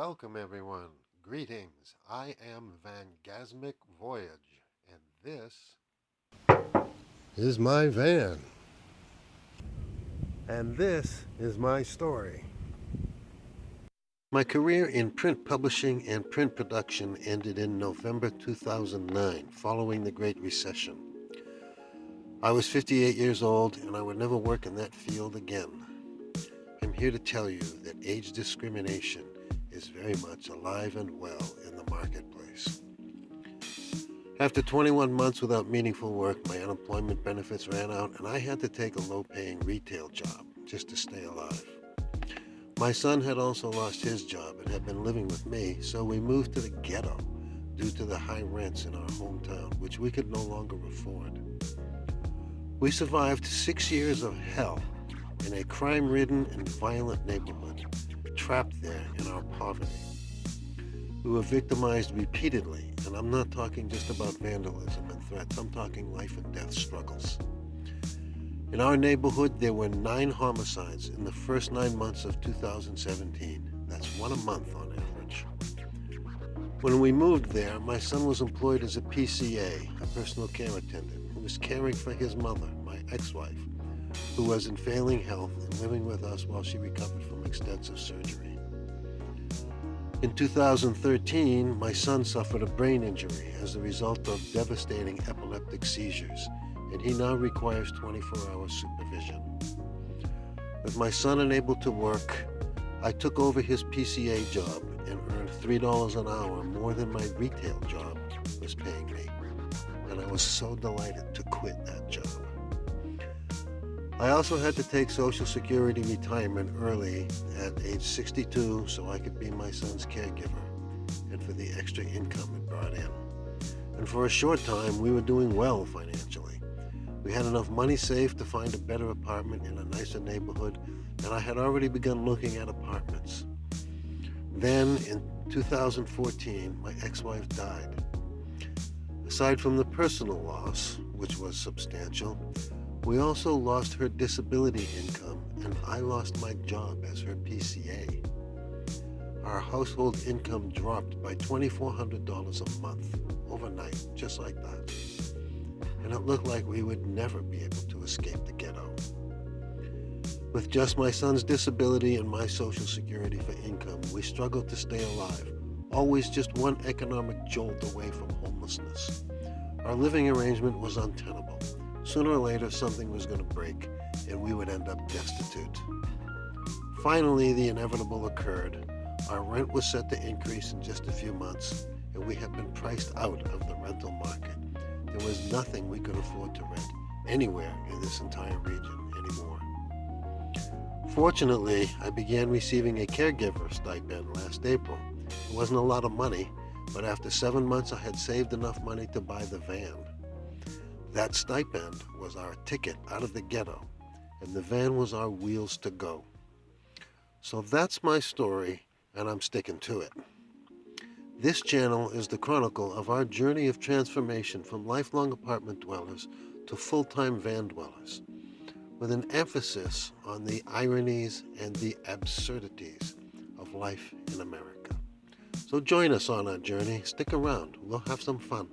Welcome, everyone. Greetings. I am VANgazmic Voyage, and this is my van. And this is my story. My career in print publishing and print production ended in November 2009, following the Great Recession. I was 58 years old, and I would never work in that field again. I'm here to tell you that age discrimination is very much alive and well in the marketplace. After 21 months without meaningful work, my unemployment benefits ran out and I had to take a low-paying retail job just to stay alive. My son had also lost his job and had been living with me, so we moved to the ghetto due to the high rents in our hometown, which we could no longer afford. We survived 6 years of hell in a crime-ridden and violent neighborhood, trapped there in our poverty. We were victimized repeatedly, and I'm not talking just about vandalism and threats, I'm talking life and death struggles. In our neighborhood, there were 9 homicides in the first 9 months of 2017. That's one a month on average. When we moved there, my son was employed as a PCA, a personal care attendant, who was caring for his mother, my ex-wife, who was in failing health and living with us while she recovered from extensive surgery. In 2013, my son suffered a brain injury as a result of devastating epileptic seizures, and he now requires 24-hour supervision. With my son unable to work, I took over his PCA job and earned $3 an hour more than my retail job was paying me, and I was so delighted to quit that job. I also had to take Social Security retirement early at age 62 so I could be my son's caregiver and for the extra income it brought in. And for a short time, we were doing well financially. We had enough money saved to find a better apartment in a nicer neighborhood, and I had already begun looking at apartments. Then, in 2014, my ex-wife died. Aside from the personal loss, which was substantial, we also lost her disability income, and I lost my job as her PCA. Our household income dropped by $2,400 a month, overnight, just like that. And it looked like we would never be able to escape the ghetto. With just my son's disability and my Social Security for income, we struggled to stay alive, always just one economic jolt away from homelessness. Our living arrangement was untenable. Sooner or later, something was going to break, and we would end up destitute. Finally, the inevitable occurred. Our rent was set to increase in just a few months, and we had been priced out of the rental market. There was nothing we could afford to rent anywhere in this entire region anymore. Fortunately, I began receiving a caregiver stipend last April. It wasn't a lot of money, but after 7 months, I had saved enough money to buy the van. That stipend was our ticket out of the ghetto, and the van was our wheels to go. So that's my story, and I'm sticking to it. This channel is the chronicle of our journey of transformation from lifelong apartment dwellers to full-time van dwellers, with an emphasis on the ironies and the absurdities of life in America. So join us on our journey. Stick around. We'll have some fun.